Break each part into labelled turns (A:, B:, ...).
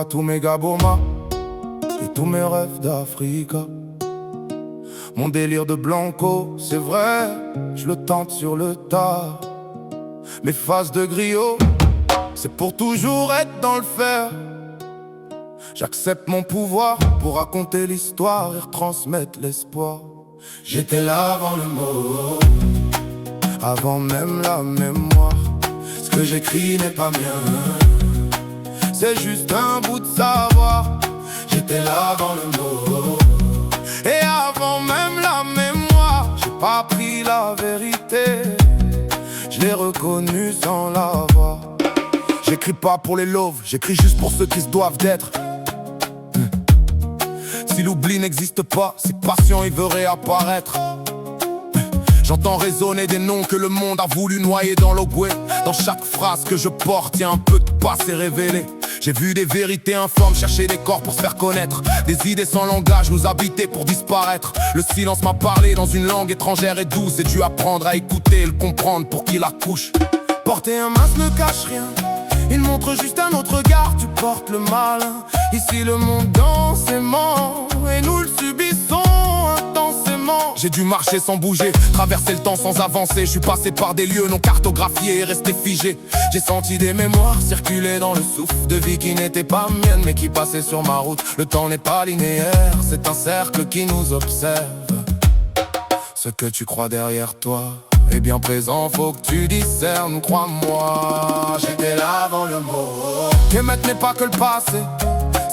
A: tous mes gabomas et tous mes rêves d'Africa. Mon délire de blanco, c'est vrai, je le tente sur le tas. Mes phases de griot, c'est pour toujours être dans le fer. J'accepte mon pouvoir pour raconter l'histoire et retransmettre l'espoir. J'étais là avant le mot, avant même la mémoire. Ce que j'écris n'est pas mien, c'est juste un bout de savoir. J'étais là avant le mot, et avant même la mémoire. J'ai pas pris la vérité, je l'ai reconnue sans la voir. J'écris pas pour les loves, j'écris juste pour ceux qui se doivent d'être. Si l'oubli n'existe pas, c'est patient, il veut réapparaître. J'entends résonner des noms que le monde a voulu noyer dans l'ogoué. Dans chaque phrase que je porte, y'a un peu de passé révélé. J'ai vu des vérités informes chercher des corps pour se faire connaître. Des idées sans langage nous habiter pour disparaître. Le silence m'a parlé dans une langue étrangère et douce. J'ai dû apprendre à écouter et le comprendre pour qu'il accouche. Porter un masque ne cache rien, il montre juste un autre regard. Tu portes le mal, ici le monde danse et ment, et nous le subissons intensément. J'ai dû marcher sans bouger, traverser le temps sans avancer. Je suis passé par des lieux non cartographiés et resté figé. J'ai senti des mémoires circuler dans le souffle de vie qui n'était pas mienne mais qui passait sur ma route. Le temps n'est pas linéaire, c'est un cercle qui nous observe. Ce que tu crois derrière toi est bien présent, faut que tu discernes, crois-moi. J'étais là avant le mot. Kemet n'est pas que le passé,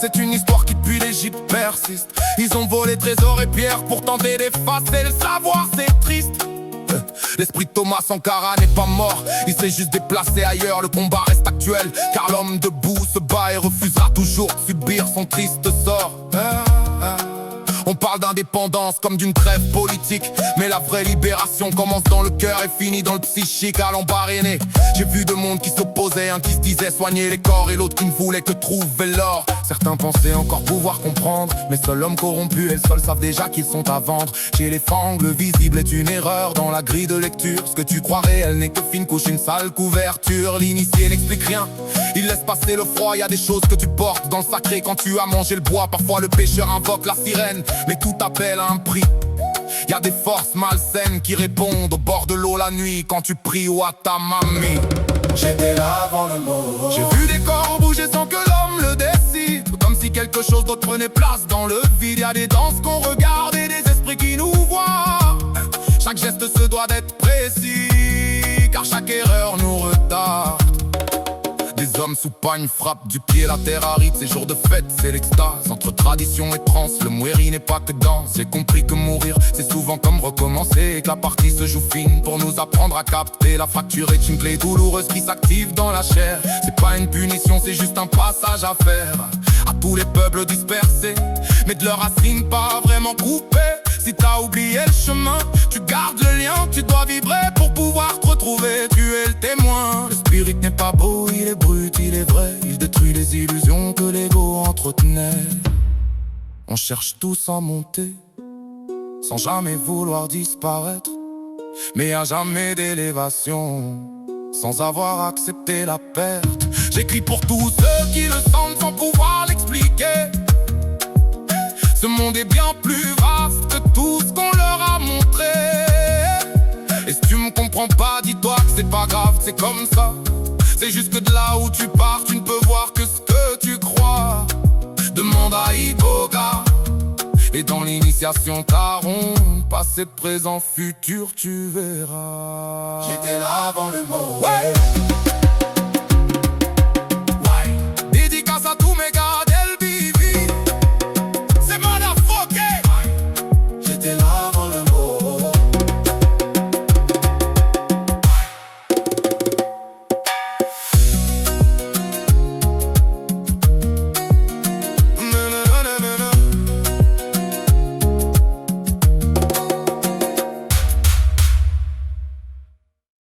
A: c'est une histoire qui depuis l'Égypte persiste. Ils ont volé trésors et pierres pour tenter d'effacer le savoir, c'est triste. L'esprit de Thomas Sankara n'est pas mort, il s'est juste déplacé ailleurs. Le combat reste actuel, car l'homme debout se bat et refusera toujours de subir son triste sort. On parle d'indépendance comme d'une trêve politique, mais la vraie libération commence dans le cœur et finit dans le psychique. À l'embarrainé, j'ai vu deux mondes qui s'opposaient, un qui se disait soigner les corps et l'autre qui ne voulait que trouver l'or. Certains pensaient encore pouvoir comprendre, mais seul l'homme corrompu et le sol savent déjà qu'ils sont à vendre. Chez les fangs, le visible est une erreur dans la grille de lecture. Ce que tu crois réel n'est que fine couche, une sale couverture. L'initié n'explique rien, il laisse passer le froid. Y a des choses que tu portes dans le sacré quand tu as mangé le bois. Parfois le pêcheur invoque la sirène, mais tout appel a un prix. Y a des forces malsaines qui répondent au bord de l'eau la nuit quand tu pries ou à ta mamie. J'étais là avant le mot. J'ai vu des corps bouger sans que l'homme le décide, comme si quelque chose d'autre prenait place dans le vide. Y a des danses qu'on regarde et des esprits qui nous voient. Chaque geste se doit d'être précis, car chaque erreur nous retarde. Des hommes sous pagne frappent du pied la terre aride. Ces jours de fête, c'est l'extase. Entre tradition et transe, le moueri n'est pas que danse. J'ai compris que mourir, c'est souvent comme recommencer, et que la partie se joue fine pour nous apprendre à capter. La fracture est une clé douloureuse qui s'active dans la chair. C'est pas une punition, c'est juste un passage à faire à tous les peuples dispersés, mais de leurs racines pas vraiment coupées. Si t'as oublié le chemin, tu gardes le lien. Tu dois vibrer pour pouvoir te retrouver, tu es le témoin. Le spirit n'est pas beau, il est brut, il est vrai. Il détruit les illusions que l'ego entretenait. On cherche tous à monter, sans jamais vouloir disparaître. Mais y'a jamais d'élévation sans avoir accepté la perte. J'écris pour tous ceux qui le sentent sans pouvoir l'expliquer. Ce monde est bien plus vaste que tout ce qu'on leur a montré. Et si tu me comprends pas, dis-toi que c'est pas grave, c'est comme ça. C'est juste que de là où tu pars, tu ne peux voir que ce que tu crois. Demande à Iboga. Et dans l'initiation Taron, passé, présent, futur, tu verras. J'étais là avant le mot. Ouais.